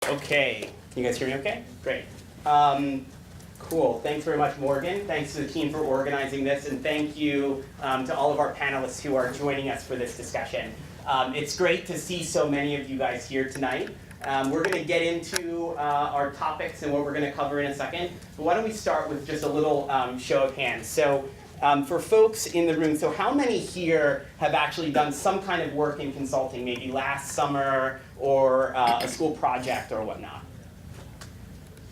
Okay, can you guys hear me okay? Great. Cool, thanks very much, Morgan. Thanks to the team for organizing this, and thank you to all of our panelists who are joining us for this discussion. It's great to see so many of you guys here tonight. We're going to get into our topics and what we're going to cover in a second, but why don't we start with just a little show of hands. So for folks in the room, so how many here have actually done some kind of work in consulting, maybe last summer or a school project or whatnot?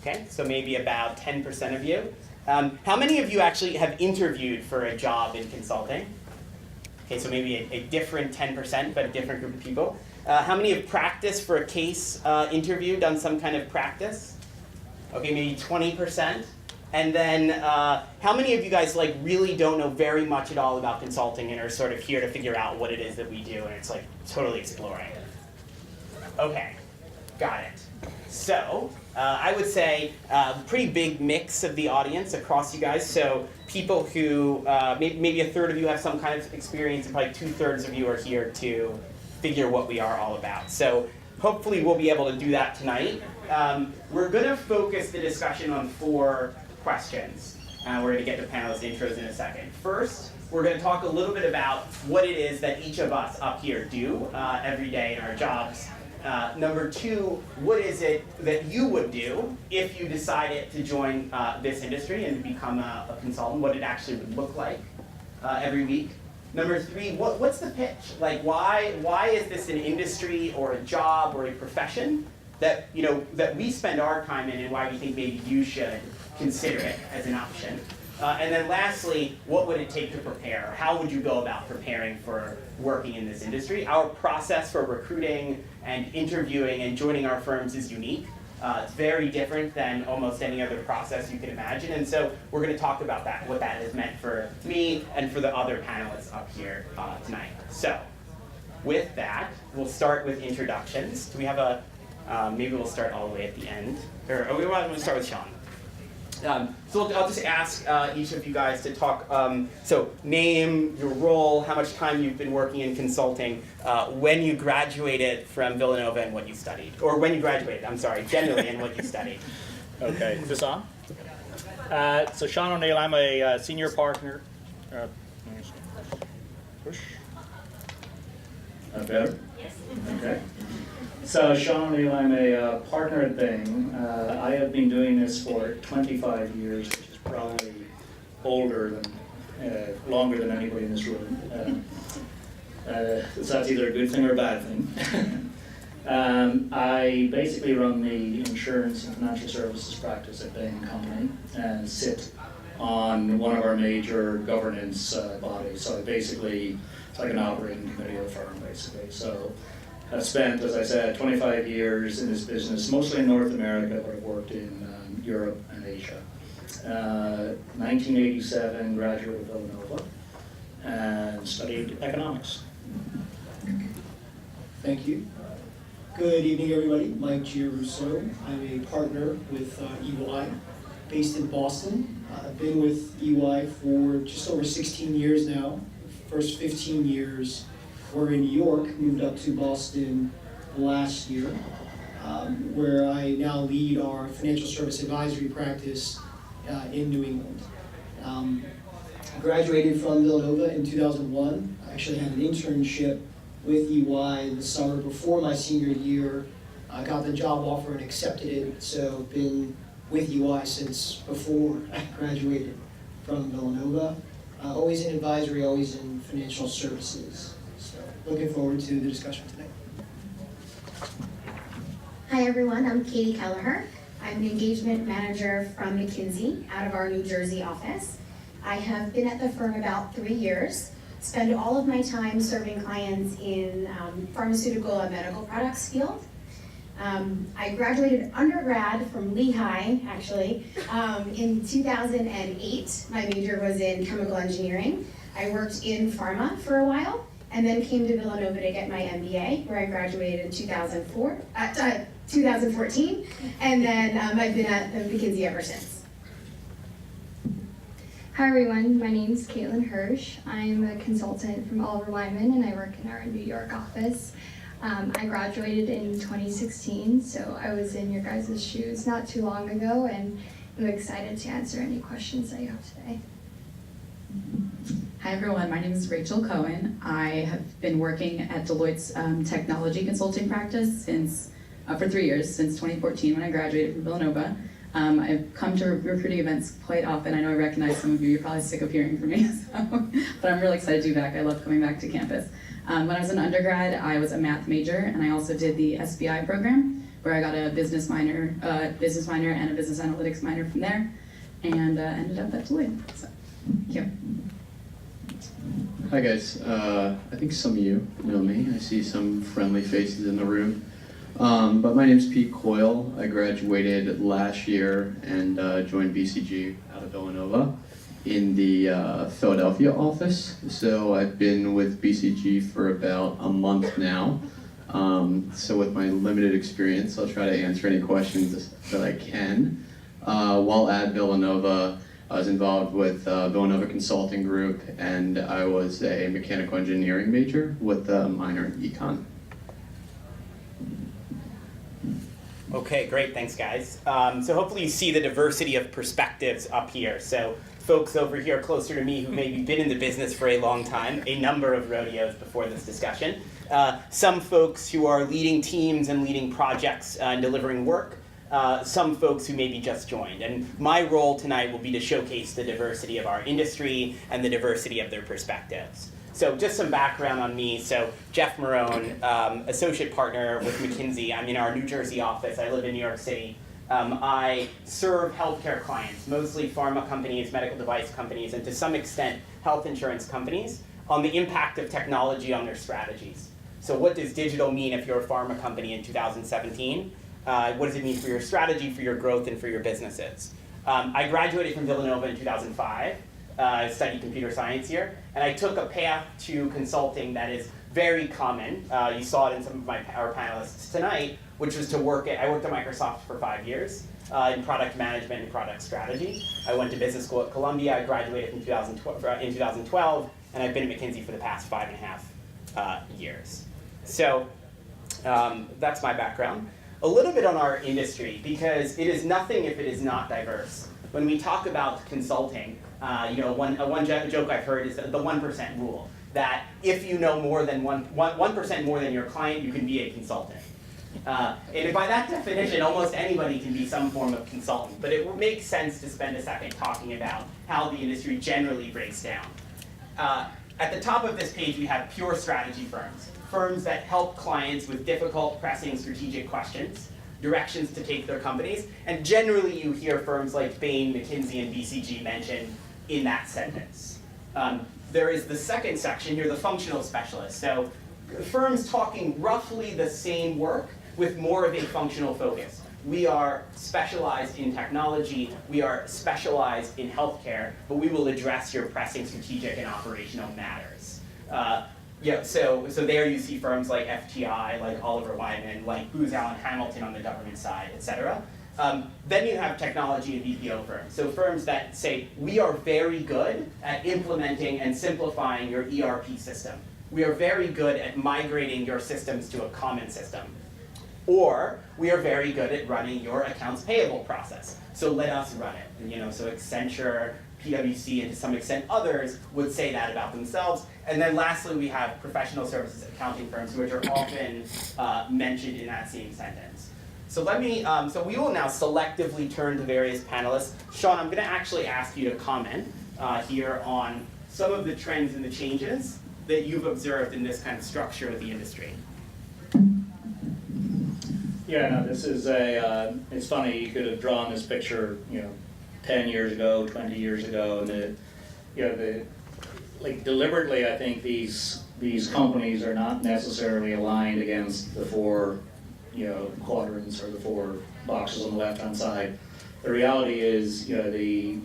Okay, so maybe about 10% of you. How many of you actually have interviewed for a job in consulting? Okay, so maybe a different 10%, but a different group of people. How many have practiced for a case interview, done some kind of practice? Okay, maybe 20%. And then how many of you guys like really don't know very much at all about consulting and are sort of here to figure out what it is that we do and it's like totally exploring it? Okay, got it. So I would say pretty big mix of the audience across you guys. So people who, maybe a third of you have some kind of experience and probably 2/3 of you are here to figure what we are all about. So hopefully we'll be able to do that tonight. We're going to focus the discussion on 4 questions. We're going to get to panelist intros in a second. First, we're going to talk a little bit about what it is that each of us up here do every day in our jobs. Number 2, what is it that you would do if you decided to join this industry and become a consultant, what it actually would look like every week. Number 3, what's the pitch? Like why is this an industry or a job or a profession that, that we spend our time in and why we think maybe you should consider it as an option? And then lastly, what would it take to prepare? How would you go about preparing for working in this industry? Our process for recruiting and interviewing and joining our firms is unique. It's very different than almost any other process you can imagine. And so we're going to talk about that, what that has meant for me and for the other panelists up here tonight. So with that, we'll start with introductions. Do we have a, maybe we'll start all the way at the end. Or we want to start with Sean. So I'll just ask each of you guys to talk, so name, your role, how much time you've been working in consulting, when you graduated from Villanova and what you studied. Or when you graduated, I'm sorry, generally, and what you studied. Okay, is this on? So Sean O'Neill, I'm a senior partner. Push. Better? Yes. Okay. So Sean O'Neill, I'm a partner at Bain. I have been doing this for 25 years, which is probably older than, longer than anybody in this room. So that's either a good thing or a bad thing. I basically run the insurance and financial services practice at Bain Company and sit on one of our major governance bodies. So it's like an operating committee of the firm, basically. So I've spent, as I said, 25 years in this business, mostly in North America, but I've worked in Europe and Asia. 1987, graduated Villanova and studied economics. Thank you. Good evening, everybody. Mike Giarusso. I'm a partner with EY, based in Boston. I've been with EY for just over 16 years now. First 15 years were in New York, moved up to Boston last year, where I now lead our financial service advisory practice in New England. Graduated from Villanova in 2001. I actually had an internship with EY the summer before my senior year. I got the job offer and accepted it, so I've been with EY since before I graduated from Villanova. Always in advisory, always in financial services. So looking forward to the discussion today. Hi everyone, I'm Katie Kelleher. I'm an engagement manager from McKinsey out of our New Jersey office. I have been at the firm about 3 years, spend all of my time serving clients in pharmaceutical and medical products field. I graduated undergrad from Lehigh, actually, in 2008. My major was in chemical engineering. I worked in pharma for a while, and then came to Villanova to get my MBA, where I graduated in 2014, and then I've been at McKinsey ever since. Hi everyone, my name is Caitlin Hirsch. I'm a consultant from Oliver Wyman, and I work in our New York office. I graduated in 2016, so I was in your guys' shoes not too long ago, and I'm excited to answer any questions that you have today. Hi everyone, my name is Rachel Cohen. I have been working at Deloitte's technology consulting practice for 3 years, since 2014 when I graduated from Villanova. I've come to recruiting events quite often. I know I recognize some of you, you're probably sick of hearing from me, but I'm really excited to be back. I love coming back to campus. When I was an undergrad, I was a math major, and I also did the SBI program, where I got a business minor and a business analytics minor from there, and ended up at Deloitte. So, thank you. Hi guys, I think some of you know me. I see some friendly faces in the room. But my name's Pete Coyle. I graduated last year and joined BCG out of Villanova in the Philadelphia office. So I've been with BCG for about a month now. So with my limited experience, I'll try to answer any questions that I can. While at Villanova, I was involved with Villanova Consulting Group, and I was a mechanical engineering major with a minor in econ. Okay, great, thanks guys. So hopefully you see the diversity of perspectives up here. So folks over here closer to me who maybe been in the business for a long time, a number of rodeos before this discussion. Some folks who are leading teams and leading projects and delivering work. Some folks who maybe just joined. And my role tonight will be to showcase the diversity of our industry and the diversity of their perspectives. So just some background on me. So Jeff Marone, associate partner with McKinsey. I'm in our New Jersey office. I live in New York City. I serve healthcare clients, mostly pharma companies, medical device companies, and to some extent health insurance companies on the impact of technology on their strategies. So what does digital mean if you're a pharma company in 2017? What does it mean for your strategy, for your growth, and for your businesses? I graduated from Villanova in 2005. I studied computer science here, and I took a path to consulting that is very common. You saw it in some of our panelists tonight, which was I worked at Microsoft for 5 years in product management and product strategy. I went to business school at Columbia. I graduated in 2012, and I've been at McKinsey for the past 5.5 years. So that's my background. A little bit on our industry, because it is nothing if it is not diverse. When we talk about consulting, one joke I've heard is the 1% rule, that if you know more than 1% more than your client, you can be a consultant. And by that definition, almost anybody can be some form of consultant, but it makes sense to spend a second talking about how the industry generally breaks down. At the top of this page, we have pure strategy firms. Firms that help clients with difficult, pressing strategic questions, directions to take their companies, and generally you hear firms like Bain, McKinsey, and BCG mentioned in that sentence. There is the second section here, the functional specialists. So firms talking roughly the same work with more of a functional focus. We are specialized in technology, we are specialized in healthcare, but we will address your pressing strategic and operational matters. So there you see firms like FTI, like Oliver Wyman, like Booz Allen Hamilton on the government side, et cetera. Then you have technology and BPO firms. So firms that say, we are very good at implementing and simplifying your ERP system. We are very good at migrating your systems to a common system. Or we are very good at running your accounts payable process. So let us run it. And, so Accenture, PwC, and to some extent others would say that about themselves. And then lastly, we have professional services accounting firms, which are often mentioned in that same sentence. So so we will now selectively turn to various panelists. Sean, I'm gonna actually ask you to comment here on some of the trends and the changes that you've observed in this kind of structure of the industry. Yeah, no, this is it's funny, you could have drawn this picture, 10 years ago, 20 years ago, and deliberately, I think these companies are not necessarily aligned against the four, quadrants or the four boxes on the left-hand side. The reality is,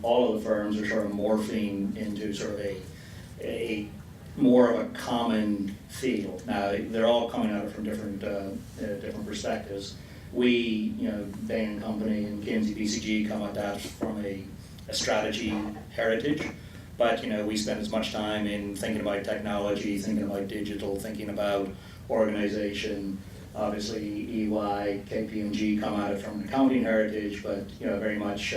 all of the firms are sort of morphing into sort of a more of a common field. Now, they're all coming at it from different perspectives. We, Bain Company and McKinsey, BCG come at that from a strategy heritage, but we spend as much time in thinking about technology, thinking about digital, thinking about organization. Obviously, EY, KPMG come at it from an accounting heritage, but very much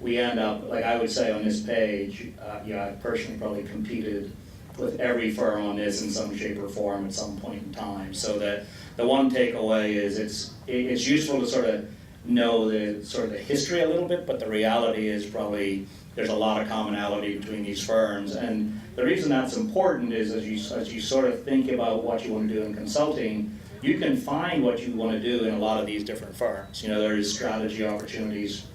we end up, like I would say on this page, I personally probably competed with every firm on this in some shape or form at some point in time. So that the one takeaway is it's useful to sort of know the history a little bit, but the reality is probably there's a lot of commonality between these firms. And the reason that's important is as you sort of think about what you want to do in consulting, you can find what you want to do in a lot of these different firms. There's strategy opportunities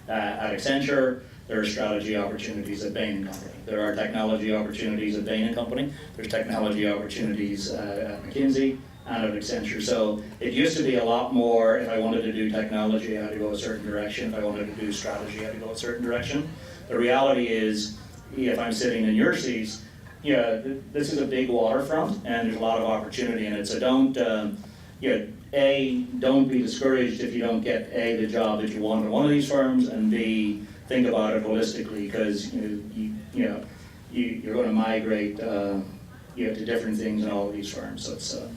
at Accenture, there are strategy opportunities at Bain & Company. There are technology opportunities at Bain & Company. There's technology opportunities at McKinsey and at Accenture. So it used to be a lot more, if I wanted to do technology, I had to go a certain direction. If I wanted to do strategy, I had to go a certain direction. The reality is, if I'm sitting in your seats, this is a big waterfront and there's a lot of opportunity in it. So don't be discouraged if you don't get the job that you want in one of these firms, and B, think about it holistically, because you're going to migrate to different things in all of these firms. So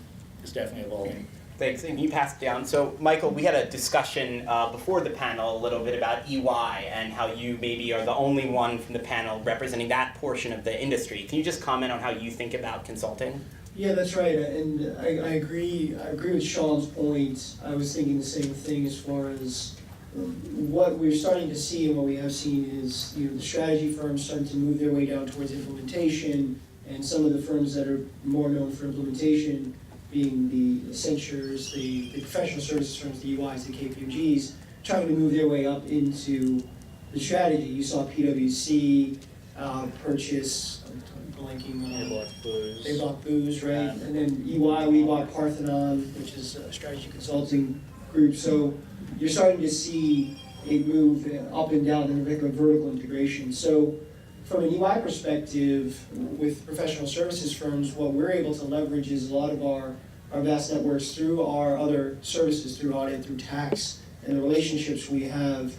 it's definitely evolving. Thanks, and you passed down. So Michael, we had a discussion before the panel a little bit about EY and how you maybe are the only one from the panel representing that portion of the industry. Can you just comment on how you think about consulting? Yeah, that's right, and I agree with Sean's point. I was thinking the same thing as far as what we're starting to see, and what we have seen is the strategy firms starting to move their way down towards implementation, and some of the firms that are more known for implementation being the Accentures, the professional services firms, the UIs, the KPMGs, trying to move their way up into the strategy. You saw PwC purchase, I'm blanking, they bought Booz, right? And then EY, we bought Parthenon, which is a strategy consulting group. So you're starting to see it move up and down in a vertical integration. So from an EY perspective, with professional services firms, what we're able to leverage is a lot of our vast networks through our other services, through audit, through tax, and the relationships we have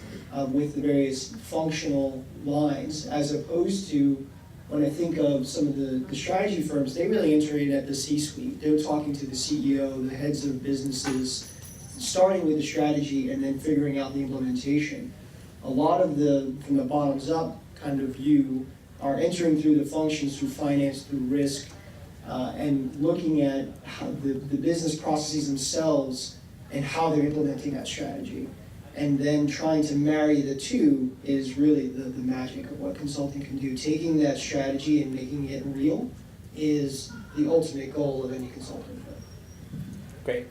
with the various functional lines, as opposed to when I think of some of the strategy firms, they really integrate at the C-suite. They're talking to the CEO, the heads of businesses, starting with the strategy and then figuring out the implementation. A lot of from the bottoms up kind of view are entering through the functions, through finance, through risk, and looking at how the business processes themselves and how they're implementing that strategy. And then trying to marry the two is really the magic of what consulting can do. Taking that strategy and making it real is the ultimate goal of any consulting firm. Great,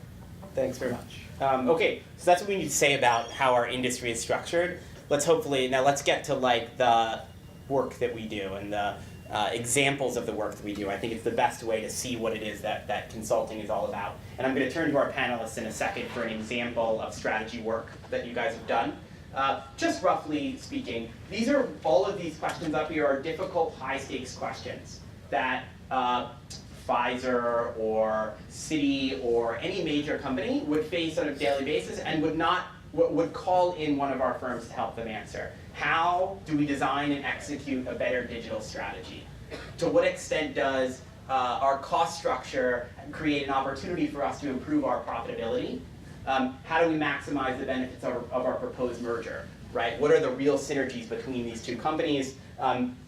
thanks very much. Okay, so that's what we need to say about how our industry is structured. Let's get to the work that we do and the examples of the work that we do. I think it's the best way to see what it is that consulting is all about. And I'm going to turn to our panelists in a second for an example of strategy work that you guys have done. Just roughly speaking, all of these questions up here are difficult, high-stakes questions that Pfizer or Citi or any major company would face on a daily basis and would call in one of our firms to help them answer. How do we design and execute a better digital strategy? To what extent does our cost structure create an opportunity for us to improve our profitability? How do we maximize the benefits of our proposed merger, right? What are the real synergies between these two companies?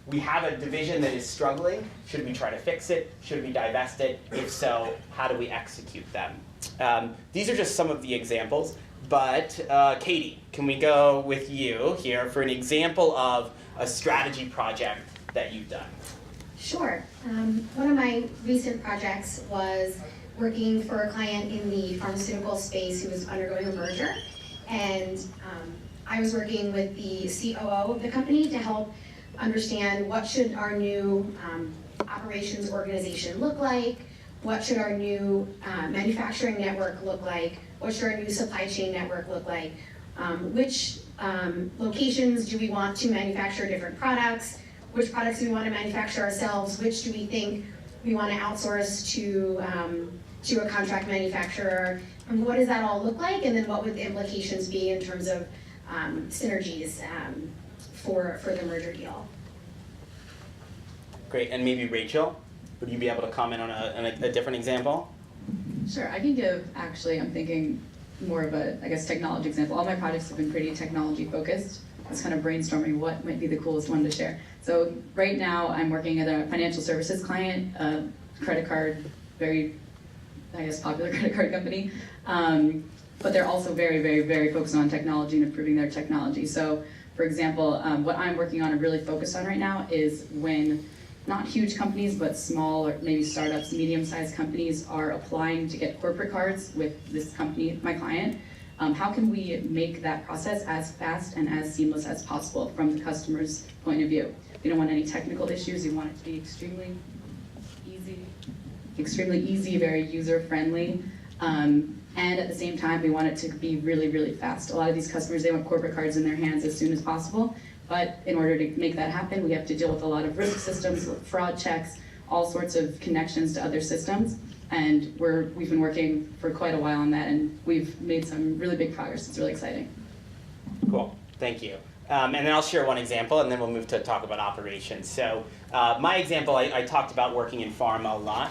We have a division that is struggling. Should we try to fix it? Should we divest it? If so, how do we execute them? These are just some of the examples. But Katie, can we go with you here for an example of a strategy project that you've done? Sure. One of my recent projects was working for a client in the pharmaceutical space who was undergoing a merger. And I was working with the COO of the company to help understand what should our new operations organization look like, what should our new manufacturing network look like, what should our new supply chain network look like, which locations do we want to manufacture different products, which products do we want to manufacture ourselves, which do we think we want to outsource to a contract manufacturer, and what does that all look like, and then what would the implications be in terms of synergies for the merger deal. Great, and maybe Rachel, would you be able to comment on a different example? Sure, I can give, actually, I'm thinking more of a, I guess, technology example. All my projects have been pretty technology focused. I was kind of brainstorming what might be the coolest one to share. So right now I'm working at a financial services client, a credit card, very, I guess, popular credit card company. But they're also very, very, very focused on technology and improving their technology. So for example, what I'm working on and really focused on right now is when not huge companies, but small or maybe startups, medium-sized companies are applying to get corporate cards with this company, my client. How can we make that process as fast and as seamless as possible from the customer's point of view? You don't want any technical issues. You want it to be extremely easy, very user-friendly. And at the same time, we want it to be really, really fast. A lot of these customers, they want corporate cards in their hands as soon as possible. But in order to make that happen, we have to deal with a lot of risk systems, fraud checks, all sorts of connections to other systems. And we've been working for quite a while on that, and we've made some really big progress. It's really exciting. Cool, thank you. And then I'll share one example, and then we'll move to talk about operations. So my example, I talked about working in pharma a lot.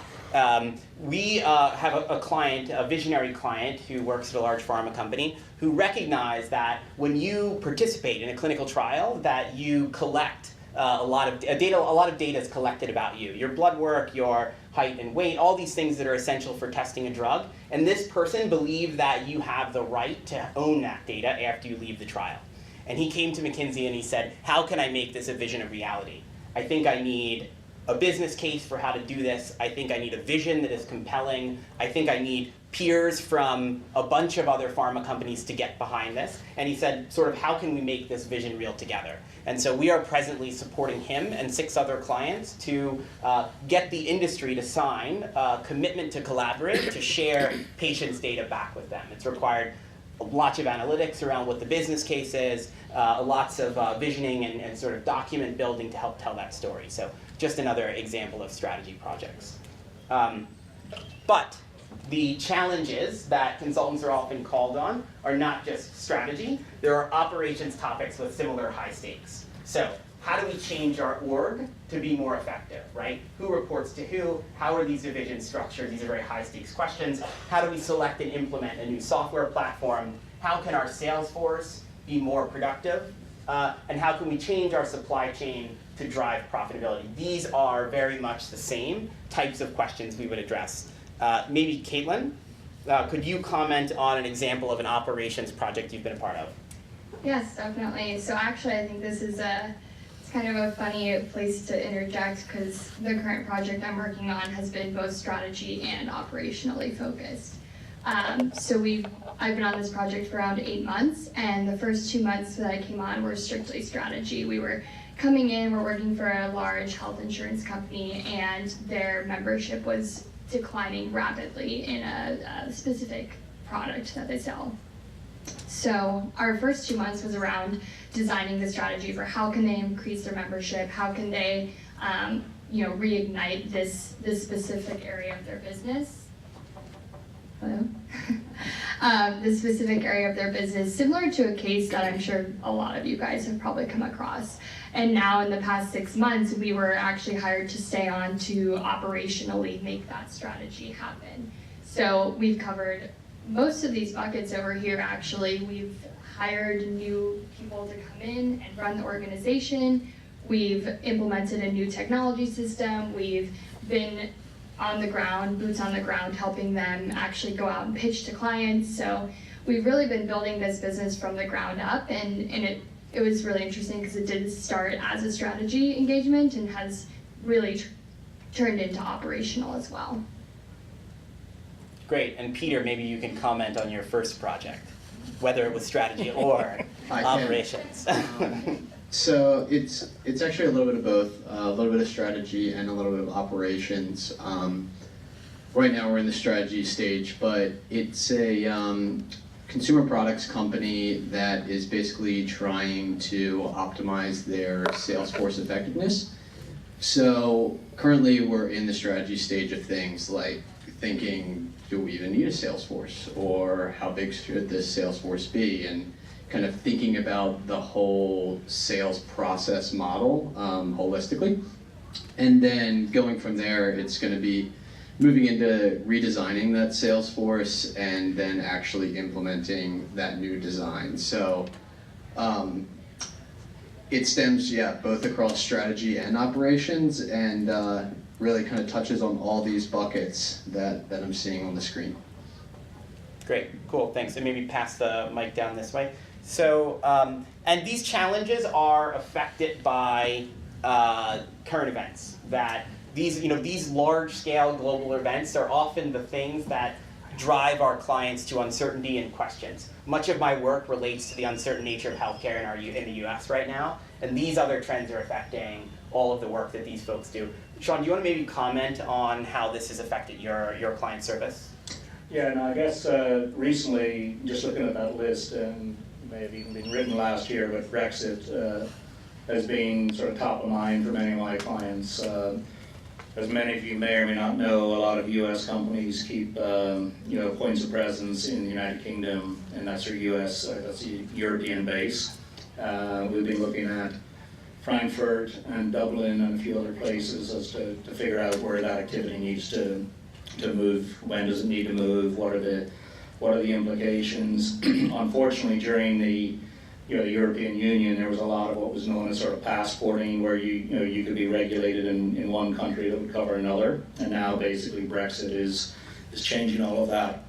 We have a client, a visionary client who works at a large pharma company who recognized that when you participate in a clinical trial that you collect a lot of data is collected about you, your blood work, your height and weight, all these things that are essential for testing a drug. And this person believed that you have the right to own that data after you leave the trial. And he came to McKinsey and he said, how can I make this a vision of reality? I think I need a business case for how to do this. I think I need a vision that is compelling. I think I need peers from a bunch of other pharma companies to get behind this. And he said, sort of, how can we make this vision real together? And so we are presently supporting him and 6 other clients to get the industry to sign a commitment to collaborate, to share patients' data back with them. It's required lots of analytics around what the business case is, lots of visioning and sort of document building to help tell that story. So just another example of strategy projects. But the challenges that consultants are often called on are not just strategy. There are operations topics with similar high stakes. So how do we change our org to be more effective, right? Who reports to who? How are these divisions structured? These are very high stakes questions. How do we select and implement a new software platform? How can our sales force be more productive? And how can we change our supply chain to drive profitability? These are very much the same types of questions we would address. Maybe Caitlin, could you comment on an example of an operations project you've been a part of? Yes, definitely. So actually, I think this is it's kind of a funny place to interject because the current project I'm working on has been both strategy and operationally focused. So I've been on this project for around 8 months, and the first 2 months that I came on were strictly strategy. We were coming in, we're working for a large health insurance company, and their membership was declining rapidly in a specific product that they sell. So our first 2 months was around designing the strategy for how can they increase their membership, how can they reignite this specific area of their business. This specific area of their business, similar to a case that I'm sure a lot of you guys have probably come across. And now in the past 6 months, we were actually hired to stay on to operationally make that strategy happen. So we've covered most of these buckets over here, actually. We've hired new people to come in and run the organization. We've implemented a new technology system. We've been on the ground, boots on the ground, helping them actually go out and pitch to clients. So we've really been building this business from the ground up, and it was really interesting because it did start as a strategy engagement and has really turned into operational as well. Great, and Peter, maybe you can comment on your first project, whether it was strategy or operations. So it's actually a little bit of both, a little bit of strategy and a little bit of operations. Right now we're in the strategy stage, but it's a consumer products company that is basically trying to optimize their sales force effectiveness. So currently we're in the strategy stage of things like thinking, do we even need a sales force? Or how big should this sales force be? And kind of thinking about the whole sales process model holistically. And then going from there, it's going to be moving into redesigning that sales force and then actually implementing that new design. So it stems, both across strategy and operations, and really kind of touches on all these buckets that I'm seeing on the screen. Great, cool, thanks. And maybe pass the mic down this way. So, and these challenges are affected by current events. That these large-scale global events are often the things that drive our clients to uncertainty and questions. Much of my work relates to the uncertain nature of healthcare in the US right now, and these other trends are affecting all of the work that these folks do. Sean, do you want to maybe comment on how this has affected your client service? Yeah, and I guess recently, just looking at that list, and it may have even been written last year, but Brexit has been sort of top of mind for many of my clients. As many of you may or may not know, a lot of U.S. companies keep points of presence in the United Kingdom, and that's their that's the European base. We've been looking at Frankfurt and Dublin and a few other places as to figure out where that activity needs to move. When does it need to move? What are the implications? Unfortunately, during the European Union, there was a lot of what was known as sort of passporting, where you could be regulated in one country that would cover another, and now basically Brexit is changing all of that.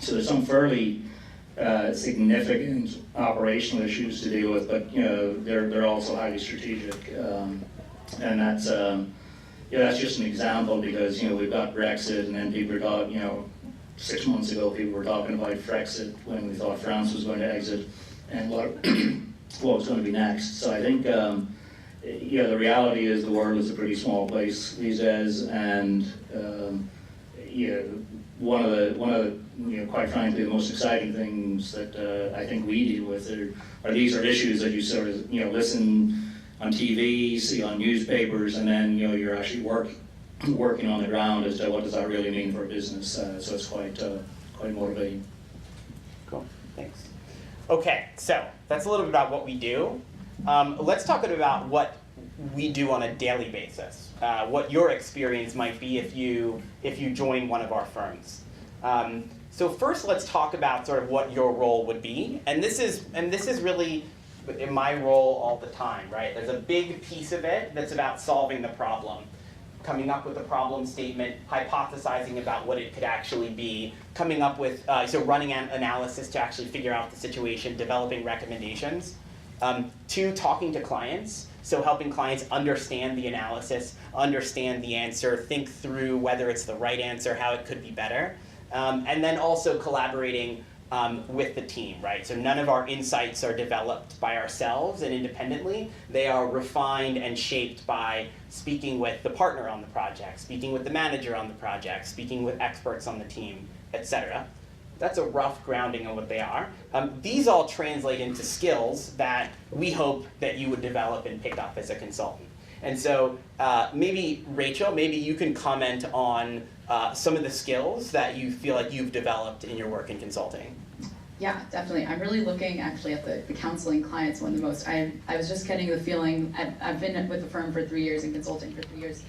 So there's some fairly significant operational issues to deal with, but they're also highly strategic, and that's that's just an example, because we've got Brexit, and then people are talking, 6 months ago people were talking about Frexit when we thought France was going to exit, and what was going to be next. So I think the reality is the world is a pretty small place these days, and one of the quite frankly the most exciting things that I think we deal with are these issues that you sort of listen on TV, see on newspapers, and then you're actually working on the ground as to what does that really mean for a business. So it's quite motivating. Cool, thanks. Okay, so that's a little bit about what we do. Let's talk a bit about what we do on a daily basis. What your experience might be if you join one of our firms. So first, let's talk about sort of what your role would be, and this is really in my role all the time, right? There's a big piece of it that's about solving the problem, coming up with a problem statement, hypothesizing about what it could actually be, coming up with, running an analysis to actually figure out the situation, developing recommendations. 2, talking to clients, so helping clients understand the analysis, understand the answer, think through whether it's the right answer, how it could be better. And then also collaborating with the team, right? So none of our insights are developed by ourselves and independently. They are refined and shaped by speaking with the partner on the project, speaking with the manager on the project, speaking with experts on the team, etc. That's a rough grounding of what they are. These all translate into skills that we hope that you would develop and pick up as a consultant. And so maybe, Rachel, maybe you can comment on some of the skills that you feel like you've developed in your work in consulting. Yeah, definitely. I'm really looking actually at the counseling clients one the most. I was just getting the feeling, I've been with the firm for 3 years and consulting for 3 years.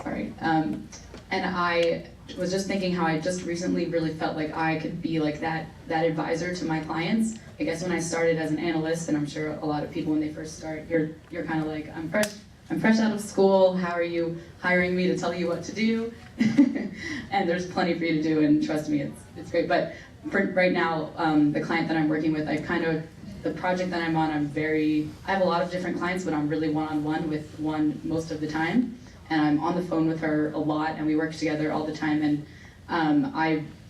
Sorry. And I was just thinking how I just recently really felt like I could be like that advisor to my clients. I guess when I started as an analyst, and I'm sure a lot of people when they first start, you're kind of like, I'm fresh out of school, how are you hiring me to tell you what to do? And there's plenty for you to do, and trust me, it's great. But for right now, the client that I'm working with, the project that I'm on, I have a lot of different clients, but I'm really one-on-one with one most of the time. And I'm on the phone with her a lot, and we work together all the time. And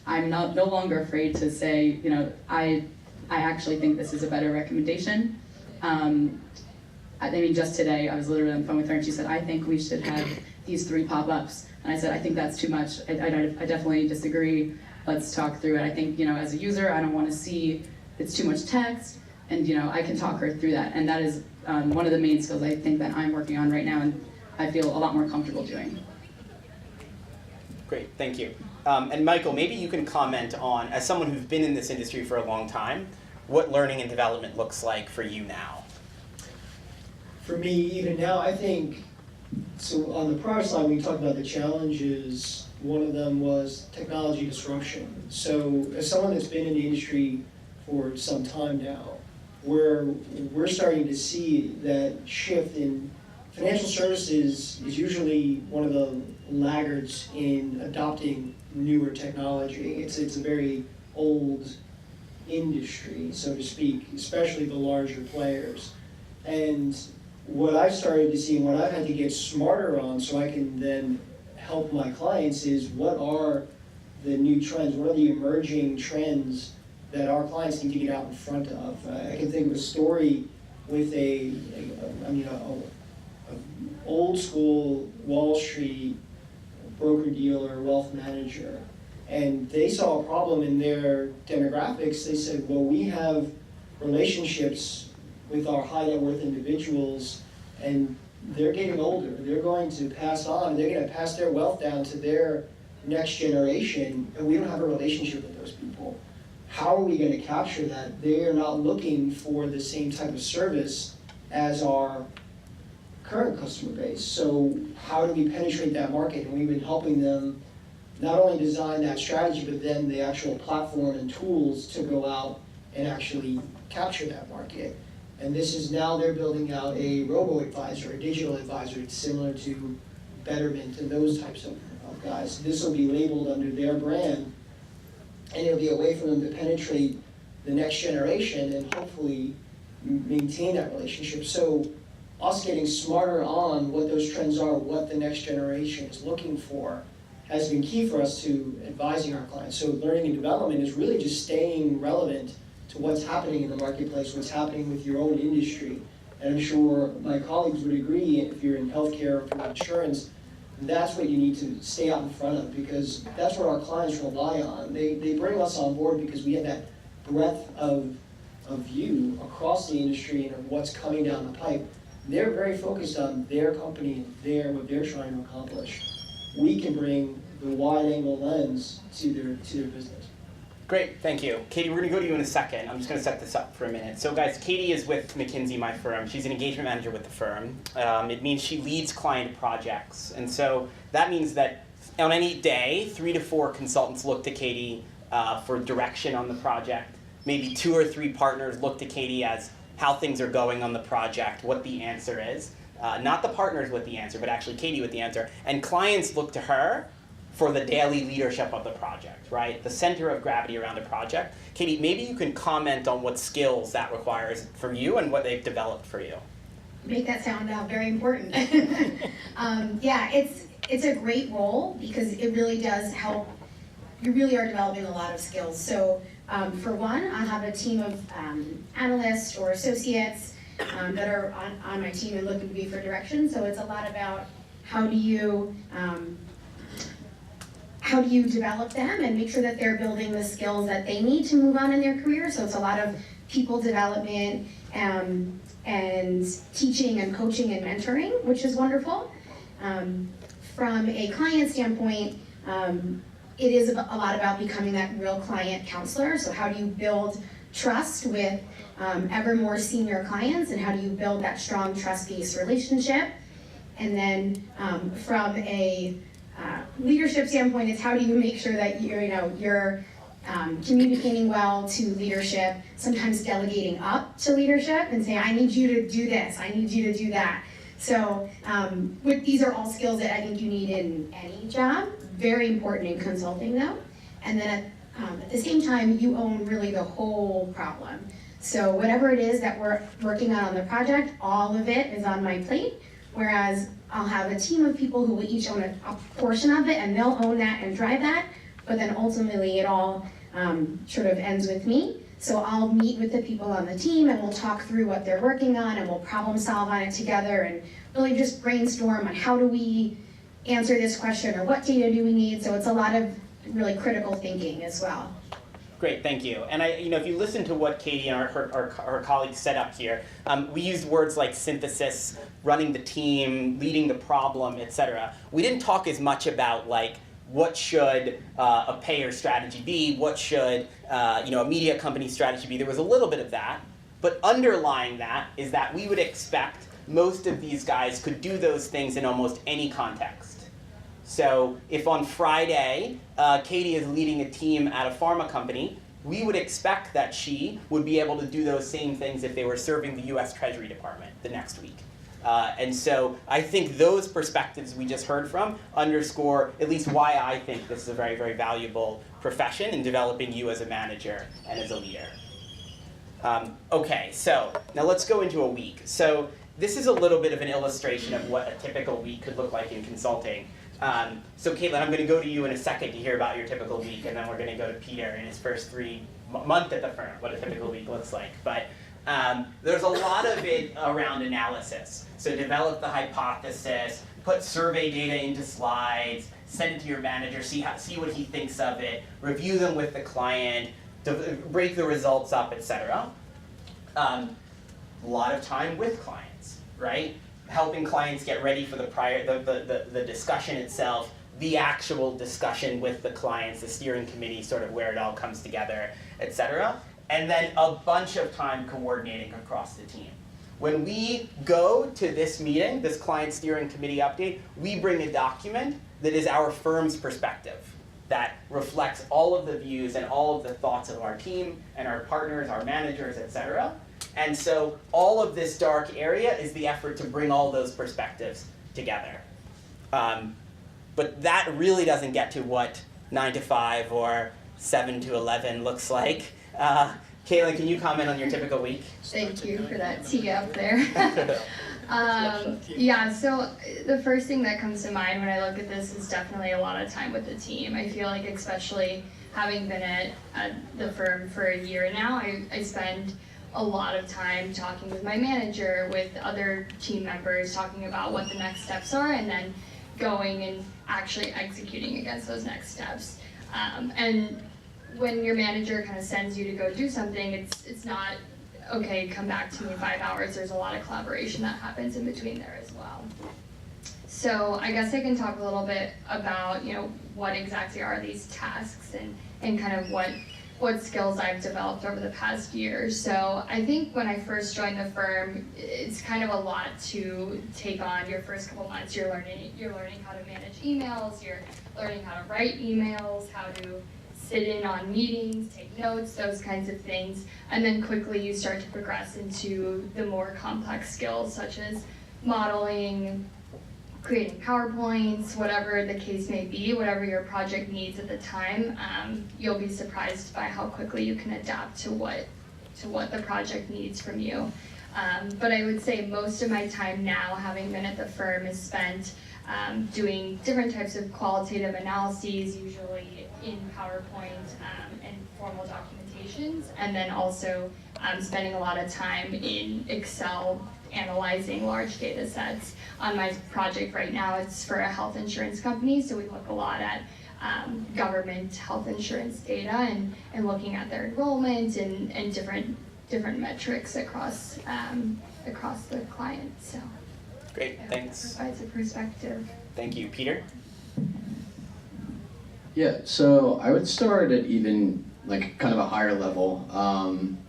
I'm no longer afraid to say, I actually think this is a better recommendation. I mean, just today, I was literally on the phone with her, and she said, I think we should have these 3 pop-ups. And I said, I think that's too much. I definitely disagree. Let's talk through it. I think, as a user, I don't want to see it's too much text, and, I can talk her through that. And that is one of the main skills I think that I'm working on right now, and I feel a lot more comfortable doing. Great, thank you. And Michael, maybe you can comment on, as someone who's been in this industry for a long time, what learning and development looks like for you now. For me, even now, I think So on the prior slide, we talked about the challenges. One of them was technology disruption. So as someone that's been in the industry for some time now, we're starting to see that shift in financial services is usually one of the laggards in adopting newer technology. It's a very old industry, so to speak, especially the larger players. And what I've started to see and what I've had to get smarter on so I can then help my clients is what are the new trends, what are the emerging trends that our clients need to get out in front of. I can think of a story with a old school Wall Street broker-dealer, wealth manager, and they saw a problem in their demographics. They said, well, we have relationships with our high net worth individuals, and they're getting older. They're going to pass on, they're going to pass their wealth down to their next generation, and we don't have a relationship with those people. How are we going to capture that? They are not looking for the same type of service as our current customer base. So how do we penetrate that market? And we've been helping them not only design that strategy, but then the actual platform and tools to go out and actually capture that market. And this is now they're building out a robo-advisor, a digital advisor, similar to Betterment and those types of guys. This will be labeled under their brand, and it'll be a way for them to penetrate the next generation and hopefully maintain that relationship. So us getting smarter on what those trends are, what the next generation is looking for, has been key for us to advising our clients. So learning and development is really just staying relevant to what's happening in the marketplace, what's happening with your own industry. And I'm sure my colleagues would agree, if you're in healthcare or if you're in insurance, that's what you need to stay out in front of, because that's what our clients rely on. They bring us on board because we have that breadth of view across the industry and of what's coming down the pipe. They're very focused on their company and what they're trying to accomplish. We can bring the wide-angle lens to their business. Great, thank you. Katie, we're going to go to you in a second. I'm just going to set this up for a minute. So guys, Katie is with McKinsey, my firm. She's an engagement manager with the firm. It means she leads client projects. And so that means that on any day, 3 to 4 consultants look to Katie for direction on the project. Maybe 2 or 3 partners look to Katie as how things are going on the project, what the answer is. Not the partners with the answer, but actually Katie with the answer. And clients look to her for the daily leadership of the project, right? The center of gravity around the project. Katie, maybe you can comment on what skills that requires for you and what they've developed for you. Make that sound very important. Yeah, it's a great role because it really does help. You really are developing a lot of skills. So for one, I have a team of analysts or associates that are on my team and looking to me for direction. So it's a lot about how do you develop them and make sure that they're building the skills that they need to move on in their career. So it's a lot of people development and teaching and coaching and mentoring, which is wonderful. From a client standpoint, it is a lot about becoming that real client counselor. So how do you build trust with ever more senior clients, and how do you build that strong trust-based relationship? And then from a leadership standpoint, it's how do you make sure that you're communicating well to leadership, sometimes delegating up to leadership and saying, I need you to do this, I need you to do that. So these are all skills that I think you need in any job, very important in consulting though. And then at the same time, you own really the whole problem. So whatever it is that we're working on the project, all of it is on my plate, whereas I'll have a team of people who will each own a portion of it, and they'll own that and drive that, but then ultimately it all sort of ends with me. So I'll meet with the people on the team and we'll talk through what they're working on and we'll problem solve on it together and really just brainstorm on how do we answer this question or what data do we need. So it's a lot of really critical thinking as well. Great, thank you. And if you listen to what Katie and her colleagues set up here, we used words like synthesis, running the team, leading the problem, etc. We didn't talk as much about like what should a payer strategy be, what should a media company strategy be. There was a little bit of that, but underlying that is that we would expect most of these guys could do those things in almost any context. So if on Friday, Katie is leading a team at a pharma company, we would expect that she would be able to do those same things if they were serving the US Treasury Department the next week. And so I think those perspectives we just heard from underscore at least why I think this is a very, very valuable profession in developing you as a manager and as a leader. Okay, so now let's go into a week. So this is a little bit of an illustration of what a typical week could look like in consulting. So Caitlin, I'm going to go to you in a second to hear about your typical week, and then we're going to go to Peter in his first 3 months at the firm, what a typical week looks like. But there's a lot of it around analysis. So develop the hypothesis, put survey data into slides, send it to your manager, see what he thinks of it, review them with the client, break the results up, etc. A lot of time with clients, right? Helping clients get ready for the discussion itself, the actual discussion with the clients, the steering committee, sort of where it all comes together, etc. And then a bunch of time coordinating across the team. When we go to this meeting, this client steering committee update, we bring a document that is our firm's perspective, that reflects all of the views and all of the thoughts of our team and our partners, our managers, etc. And so all of this dark area is the effort to bring all those perspectives together. But that really doesn't get to what 9 to 5 or 7 to 11 looks like. Caitlin, can you comment on your typical week? Thank you for that tee up there. Yeah, so the first thing that comes to mind when I look at this is definitely a lot of time with the team. I feel like, especially having been at the firm for a year now, I spend a lot of time talking with my manager, with other team members, talking about what the next steps are, and then going and actually executing against those next steps. And when your manager kind of sends you to go do something, it's not, okay, come back to me in 5 hours. There's a lot of collaboration that happens in between there as well. So I guess I can talk a little bit about, what exactly are these tasks and kind of what skills I've developed over the past year. So I think when I first joined the firm, it's kind of a lot to take on your first couple months. You're learning how to manage emails, you're learning how to write emails, how to sit in on meetings, take notes, those kinds of things. And then quickly you start to progress into the more complex skills such as modeling, creating PowerPoints, whatever the case may be, whatever your project needs at the time. You'll be surprised by how quickly you can adapt to what the project needs from you. But I would say most of my time now, having been at the firm, is spent doing different types of qualitative analyses, usually in PowerPoint and formal documentations, and then also spending a lot of time in Excel analyzing large data sets. On my project right now, it's for a health insurance company, so we look a lot at government health insurance data and looking at their enrollment and different metrics across the client. So Great, thanks. Provides a perspective. Thank you. Peter? Yeah, so I would start at even like kind of a higher level,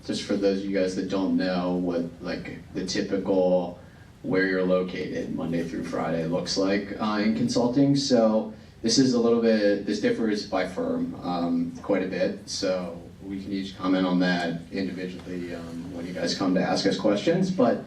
just for those of you guys that don't know what like the typical where you're located Monday through Friday looks like in consulting. So this differs by firm quite a bit, so we can each comment on that individually when you guys come to ask us questions. But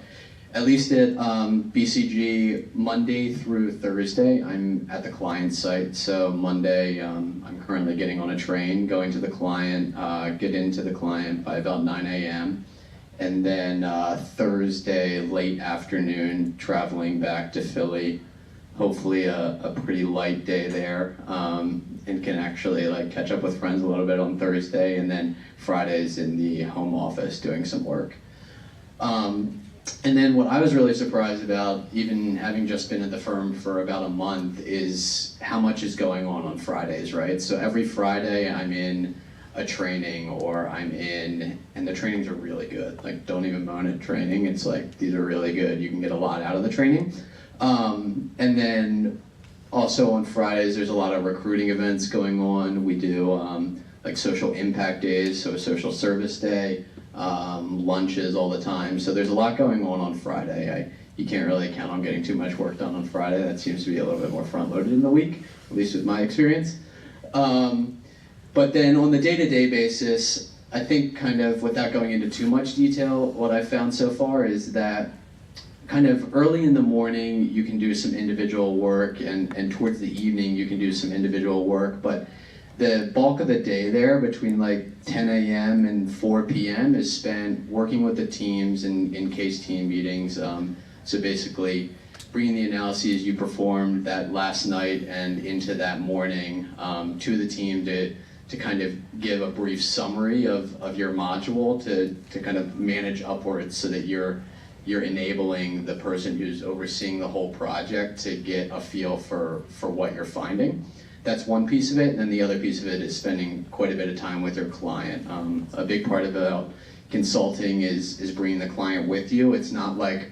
at least at BCG, Monday through Thursday, I'm at the client site. So Monday, I'm currently getting on a train, going to the client, get into the client by about 9 a.m. And then Thursday, late afternoon, traveling back to Philly. Hopefully a pretty light day there, and can actually like catch up with friends a little bit on Thursday. And then Friday's in the home office doing some work. And then what I was really surprised about, even having just been at the firm for about a month, is how much is going on Fridays, right? So every Friday I'm in a training, or and the trainings are really good. Like, don't even moan at training. It's like, these are really good. You can get a lot out of the training. And then also on Fridays, there's a lot of recruiting events going on. We do like social impact days, so a social service day, lunches all the time. So there's a lot going on Friday. I you can't really count on getting too much work done on Friday. That seems to be a little bit more front-loaded in the week, at least with my experience. But then on the day-to-day basis, I think kind of without going into too much detail, what I've found so far is that kind of early in the morning you can do some individual work, and towards the evening you can do some individual work, but the bulk of the day there between like 10 a.m. and 4 p.m. is spent working with the teams in case team meetings. So basically bringing the analyses you performed that last night and into that morning to the team to kind of give a brief summary of your module to kind of manage upwards so that you're enabling the person who's overseeing the whole project to get a feel for what you're finding. That's one piece of it, and then the other piece of it is spending quite a bit of time with your client. A big part about consulting is bringing the client with you. It's not like,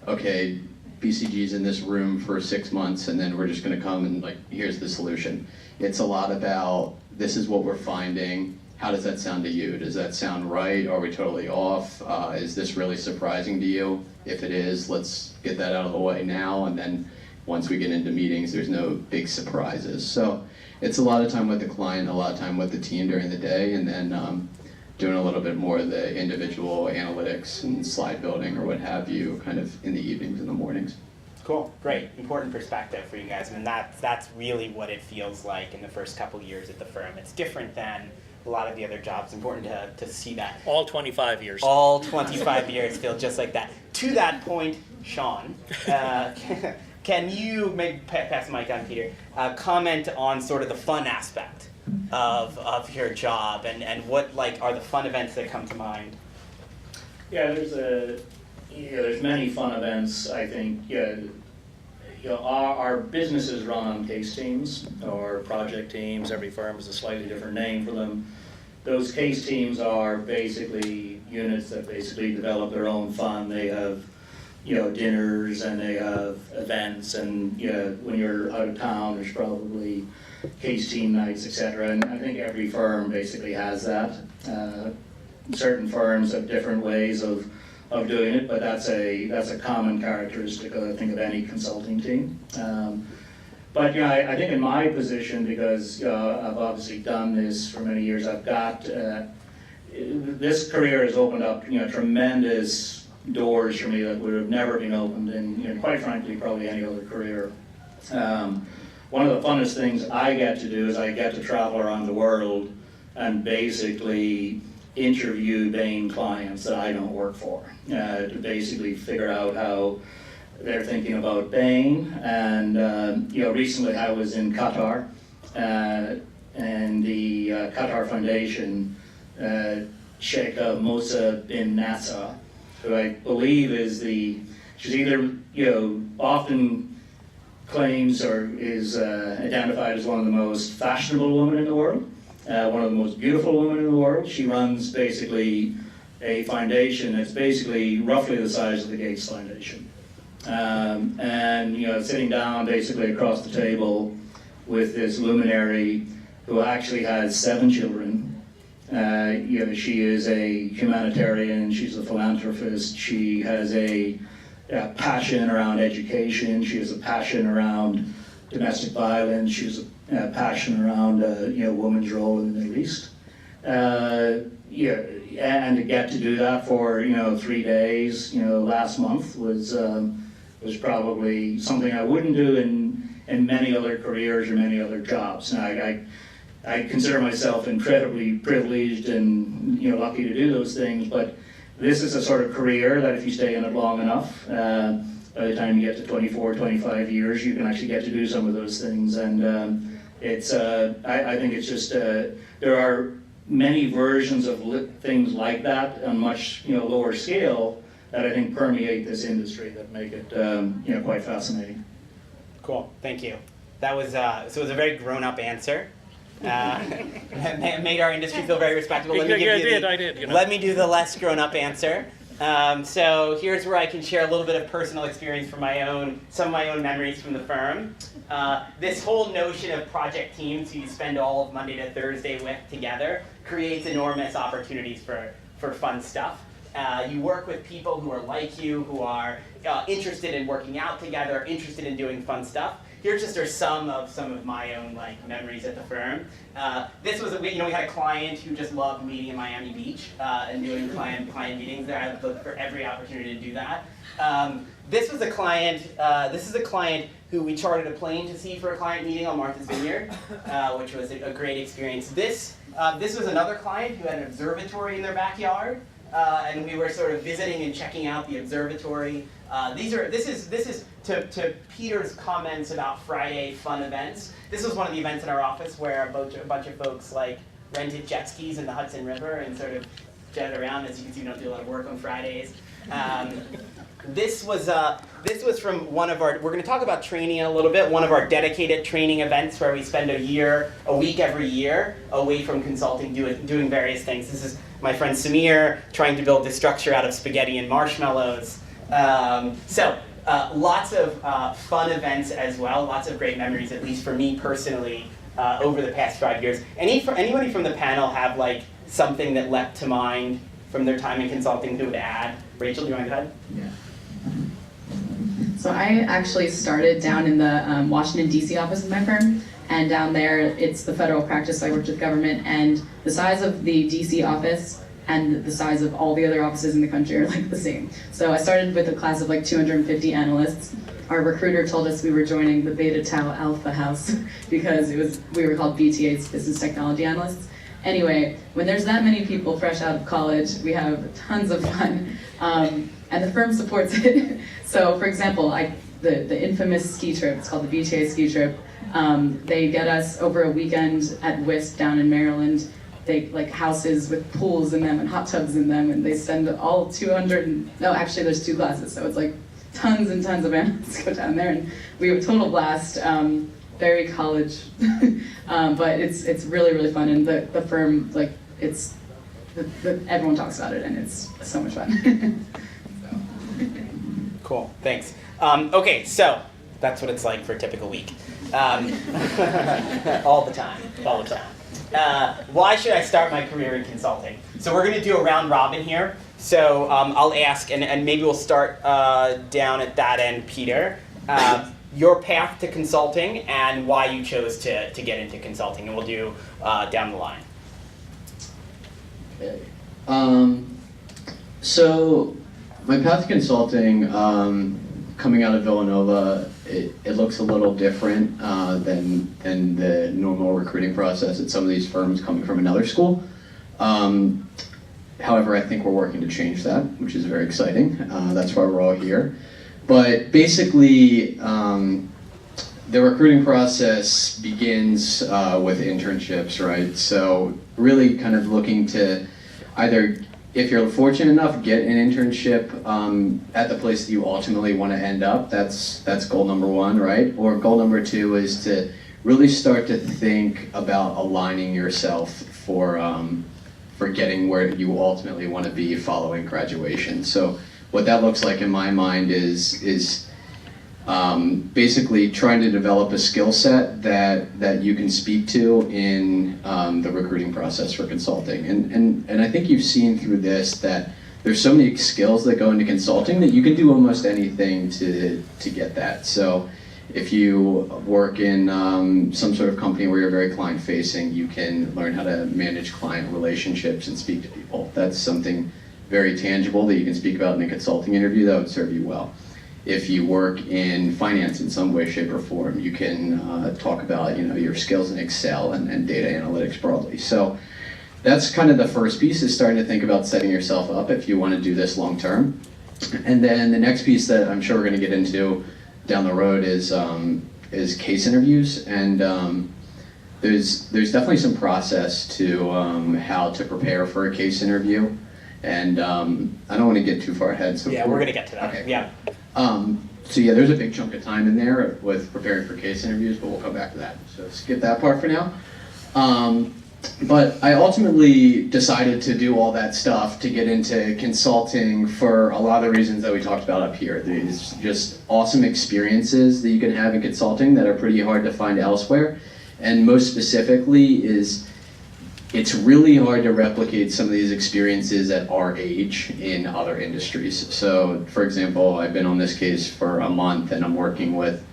okay, BCG's in this room for 6 months and then we're just gonna come and like, here's the solution. It's a lot about, this is what we're finding, how does that sound to you? Does that sound right? Are we totally off? Is this really surprising to you? If it is, let's get that out of the way now, and then once we get into meetings, there's no big surprises. So it's a lot of time with the client, a lot of time with the team during the day, and then doing a little bit more of the individual analytics and slide building or what have you, kind of in the evenings and the mornings. Cool, great, important perspective for you guys. I mean, that's really what it feels like in the first couple years at the firm. It's different than a lot of the other jobs. Important to see that. All 25 years. All 25 years feel just like that. To that point, Sean, can you, maybe pass the mic down, Peter, comment on sort of the fun aspect of your job and what like are the fun events that come to mind? Yeah, there's many fun events. I think our business is run on case teams or project teams. Every firm has a slightly different name for them. Those case teams are basically units that basically develop their own fun. They have dinners and they have events, and when you're out of town, there's probably case team nights, etc. And I think every firm basically has that. Certain firms have different ways of doing it, but that's a common characteristic, I think, of any consulting team. But I think in my position, because I've obviously done this for many years, I've got this career has opened up tremendous doors for me that would have never been opened in quite frankly, probably any other career. One of the funnest things I get to do is I get to travel around the world and basically interview Bain clients that I don't work for, to basically figure out how they're thinking about Bain. And recently I was in Qatar, and the Qatar Foundation, Sheikh Mosa bin Nasser, who I believe is she's either, often claims or is identified as one of the most fashionable women in the world, one of the most beautiful women in the world. She runs basically a foundation that's basically roughly the size of the Gates Foundation. And sitting down basically across the table with this luminary who actually has 7 children. She is a humanitarian, she's a philanthropist, she has a passion around education, she has a passion around domestic violence, she has a passion around women's role in the Middle East. And to get to do that for 3 days last month was probably something I wouldn't do in many other careers or many other jobs. Now, I consider myself incredibly privileged and lucky to do those things, but this is a sort of career that if you stay in it long enough, by the time you get to 24, 25 years, you can actually get to do some of those things. And it's I think it's just there are many versions of things like that on much lower scale that I think permeate this industry that make it quite fascinating. Cool, thank you. That was so it was a very grown-up answer. Made our industry feel very respectable. Let me give you I did. Let me do the less grown-up answer. So here's where I can share a little bit of personal experience from some of my own memories from the firm. This whole notion of project teams who you spend all of Monday to Thursday with together creates enormous opportunities for fun stuff. You work with people who are like you, who are interested in working out together, interested in doing fun stuff. Here just are some of my own memories at the firm. This was we had a client who just loved meeting in Miami Beach and doing client meetings there. I looked for every opportunity to do that. This was a client. This is a client who we chartered a plane to see for a client meeting on Martha's Vineyard, which was a great experience. This was another client who had an observatory in their backyard, and we were sort of visiting and checking out the observatory. This is to Peter's comments about Friday fun events. This was one of the events in our office where a bunch of folks rented jet skis in the Hudson River and sort of jetted around. As you can see, we don't do a lot of work on Fridays. This was from one of our, we're going to talk about training in a little bit, one of our dedicated training events where we spend a week every year away from consulting doing various things. This is my friend Samir trying to build this structure out of spaghetti and marshmallows. Lots of fun events as well, lots of great memories, at least for me personally, over the past 5 years. Anybody from the panel have something that leapt to mind from their time in consulting who would add? Rachel, do you want to go ahead? Yeah. So I actually started down in the Washington, D.C. office of my firm, and down there it's the federal practice, so I worked with government, and the size of the D.C. office and the size of all the other offices in the country are the same. So I started with a class of 250 analysts. Our recruiter told us we were joining the Beta Tau Alpha house because we were called BTA's Business Technology Analysts. Anyway, when there's that many people fresh out of college, we have tons of fun, and the firm supports it. So, for example, the infamous ski trip, it's called the BTA ski trip. They get us over a weekend at WISP down in Maryland. They houses with pools in them and hot tubs in them, and they send all 200. No, actually, there's 2 classes, so it's tons and tons of analysts go down there, and we have a total blast. Very college, but it's really, really fun, and the firm, everyone talks about it, and it's so much fun. Cool, thanks. Okay, so that's what it's like for a typical week. All the time. Why should I start my career in consulting? So we're going to do a round robin here. So I'll ask, and maybe we'll start down at that end, Peter. Your path to consulting and why you chose to get into consulting, and we'll do down the line. Okay. So my path to consulting, coming out of Villanova, it looks a little different than the normal recruiting process at some of these firms coming from another school. However, I think we're working to change that, which is very exciting. That's why we're all here. But basically, the recruiting process begins with internships, right? So really kind of looking to either, if you're fortunate enough, get an internship at the place that you ultimately want to end up. That's goal number 1, right? Or goal number 2 is to really start to think about aligning yourself for getting where you ultimately want to be following graduation. So what that looks like in my mind is basically trying to develop a skill set that you can speak to in the recruiting process for consulting. And I think you've seen through this that there's so many skills that go into consulting that you can do almost anything to get that. So if you work in some sort of company where you're very client-facing, you can learn how to manage client relationships and speak to people. That's something very tangible that you can speak about in a consulting interview that would serve you well. If you work in finance in some way, shape, or form, you can talk about your skills in Excel and data analytics broadly. So that's kind of the first piece, is starting to think about setting yourself up if you want to do this long term. And then the next piece that I'm sure we're going to get into down the road is case interviews. And there's definitely some process to how to prepare for a case interview. And I don't want to get too far ahead. So yeah, we're going to get to that. Okay. Yeah. So yeah, there's a big chunk of time in there with preparing for case interviews, but we'll come back to that. So skip that part for now. But I ultimately decided to do all that stuff to get into consulting for a lot of the reasons that we talked about up here. There's just awesome experiences that you can have in consulting that are pretty hard to find elsewhere. And most specifically is it's really hard to replicate some of these experiences at our age in other industries. So, for example, I've been on this case for a month, and I'm working with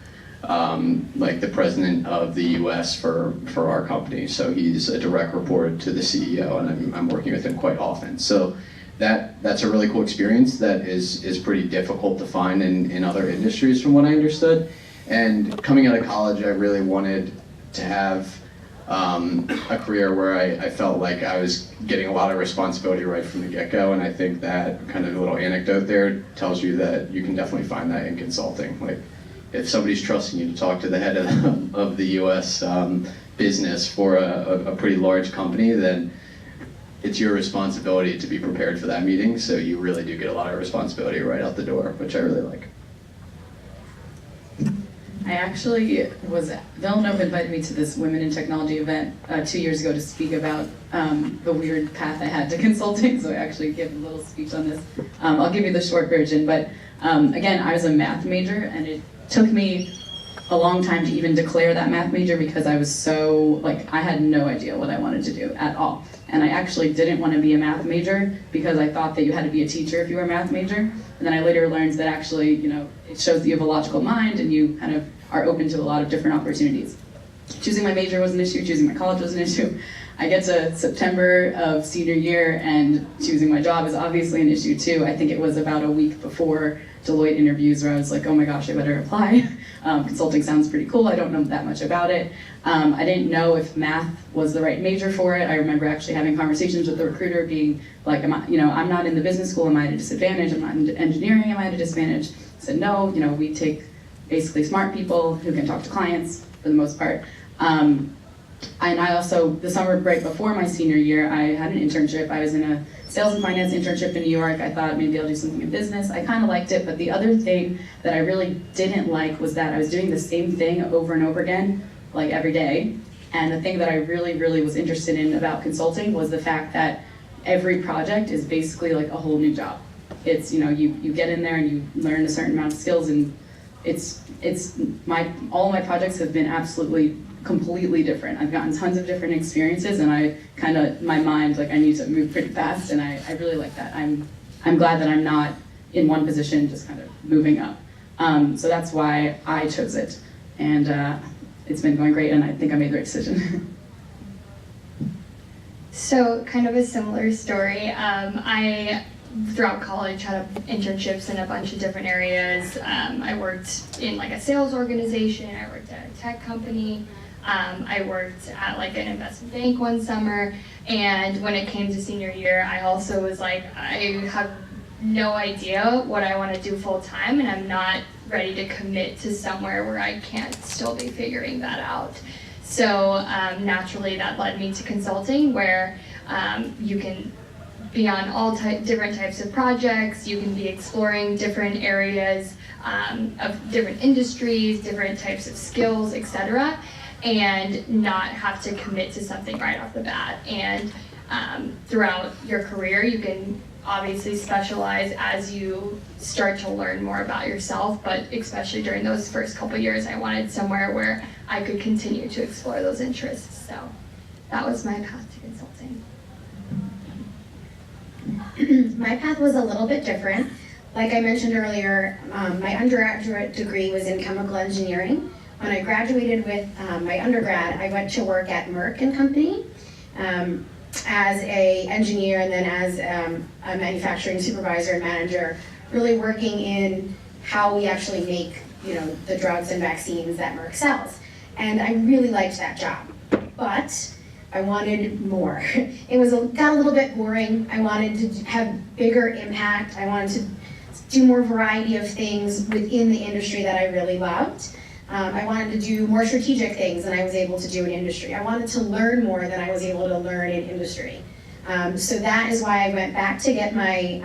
like the president of the U.S. for our company. So he's a direct report to the CEO, and I'm working with him quite often. So that's a really cool experience that is pretty difficult to find in other industries, from what I understood. And coming out of college, I really wanted to have a career where I felt like I was getting a lot of responsibility right from the get-go, and I think that kind of little anecdote there tells you that you can definitely find that in consulting. Like, if somebody's trusting you to talk to the head of the U.S. Business for a pretty large company, then it's your responsibility to be prepared for that meeting, so you really do get a lot of responsibility right out the door, which I really like. I actually Villanova invited me to this Women in Technology event 2 years ago to speak about the weird path I had to consulting, so I actually gave a little speech on this. I'll give you the short version, but again, I was a math major, and it took me a long time to even declare that math major because I was so, I had no idea what I wanted to do at all. And I actually didn't want to be a math major because I thought that you had to be a teacher if you were a math major. And then I later learned that actually, it shows that you have a logical mind and you kind of are open to a lot of different opportunities. Choosing my major was an issue, choosing my college was an issue. I get to September of senior year and choosing my job is obviously an issue too. I think it was about a week before Deloitte interviews where I was like, oh my gosh, I better apply. Consulting sounds pretty cool, I don't know that much about it. I didn't know if math was the right major for it. I remember actually having conversations with the recruiter being like, I'm not in the business school, am I at a disadvantage? I'm not in engineering, am I at a disadvantage? I said, no, we take basically smart people who can talk to clients for the most part. And I also, the summer right before my senior year, I had an internship. I was in a sales and finance internship in New York. I thought maybe I'll do something in business. I kind of liked it, but the other thing that I really didn't like was that I was doing the same thing over and over again, like every day. And the thing that I really, really was interested in about consulting was the fact that every project is basically like a whole new job. It's, you get in there and you learn a certain amount of skills, and all my projects have been absolutely completely different. I've gotten tons of different experiences, and my mind, I need to move pretty fast, and I really like that. I'm glad that I'm not in one position, just kind of moving up. So that's why I chose it, and it's been going great, and I think I made the right decision. So kind of a similar story. I, throughout college, had internships in a bunch of different areas. I worked in a sales organization, I worked at a tech company, I worked at an investment bank one summer, and when it came to senior year, I also was I have no idea what I want to do full time, and I'm not ready to commit to somewhere where I can't still be figuring that out. So naturally that led me to consulting, where you can be on all different types of projects, you can be exploring different areas of different industries, different types of skills, etc., and not have to commit to something right off the bat. And throughout your career, you can obviously specialize as you start to learn more about yourself, but especially during those first couple years, I wanted somewhere where I could continue to explore those interests. So that was my path to consulting. My path was a little bit different. Like I mentioned earlier, my undergraduate degree was in chemical engineering. When I graduated with my undergrad, I went to work at Mercer Company as an engineer, and then as a manufacturing supervisor and manager, really working in how we actually make the drugs and vaccines that Merck sells. And I really liked that job, but I wanted more. It got a little bit boring. I wanted to have bigger impact. I wanted to do more variety of things within the industry that I really loved. I wanted to do more strategic things than I was able to do in industry. I wanted to learn more than I was able to learn in industry. So that is why I went back to get my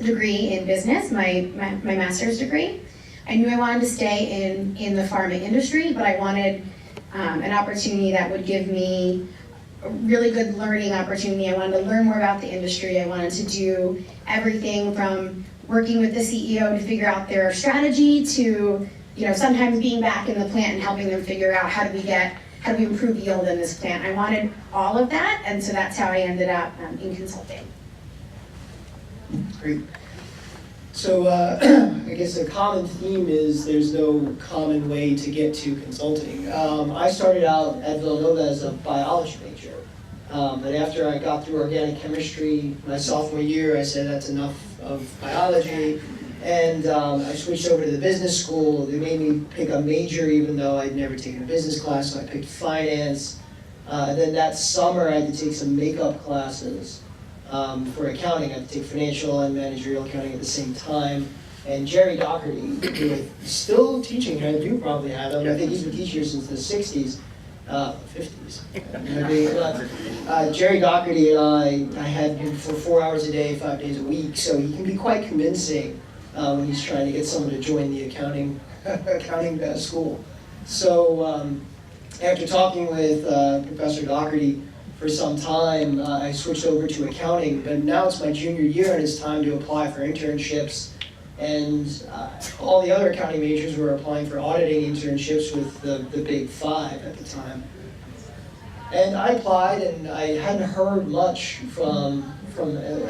degree in business, my master's degree. I knew I wanted to stay in the pharma industry, but I wanted an opportunity that would give me a really good learning opportunity. I wanted to learn more about the industry. I wanted to do everything from working with the CEO to figure out their strategy to sometimes being back in the plant and helping them figure out how do we get how do we improve yield in this plant? I wanted all of that, and so that's how I ended up in consulting. Great. So I guess a common theme is there's no common way to get to consulting. I started out at Villanova as a biology major, but after I got through organic chemistry my sophomore year, I said that's enough of biology, and I switched over to the business school. They made me pick a major even though I'd never taken a business class, so I picked finance. Then that summer I had to take some makeup classes. For accounting, I had to take financial and managerial accounting at the same time. And Jerry Doherty, who is still teaching, and you probably had him, I think he's been teaching here since the 60s, 50s. Jerry Doherty and I had him for 4 hours a day, 5 days a week, so he can be quite convincing when he's trying to get someone to join the accounting school. So after talking with Professor Doherty, for some time, I switched over to accounting, but now it's my junior year and it's time to apply for internships. And all the other accounting majors were applying for auditing internships with the big five at the time. And I applied, and I hadn't heard much I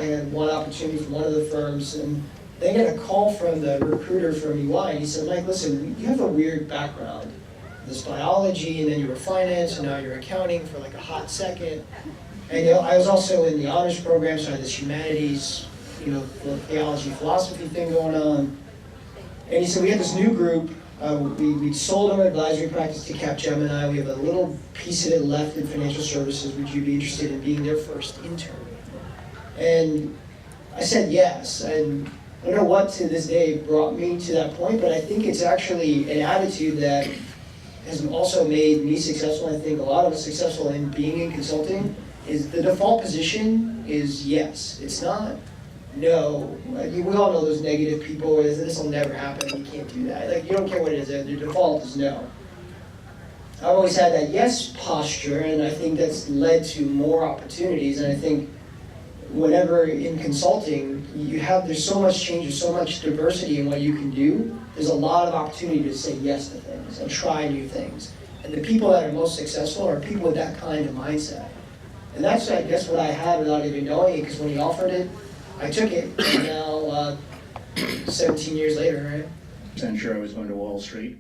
had one opportunity from one of the firms, and then I got a call from the recruiter from EY, and he said, Mike, listen, you have a weird background. This biology, and then you were finance, and now you're accounting for like a hot second. And I was also in the honors program, so I had this humanities, theology, philosophy thing going on. And he said, we had this new group. We sold our advisory practice to Capgemini. We have a little piece of it left in financial services. Would you be interested in being their first intern? And I said yes. And I don't know what to this day brought me to that point, but I think it's actually an attitude that has also made me successful. I think a lot of us successful in being in consulting is the default position is yes. It's not no. We all know those negative people where this will never happen, you can't do that. Like, you don't care what it is, the default is no. I've always had that yes posture, and I think that's led to more opportunities. And I think whenever in consulting, there's so much change, there's so much diversity in what you can do. There's a lot of opportunity to say yes to things and try new things. And the people that are most successful are people with that kind of mindset. And that's, I guess, what I had without even knowing it, because when he offered it, I took it. And now, 17 years later, right? I'm sure I was going to Wall Street.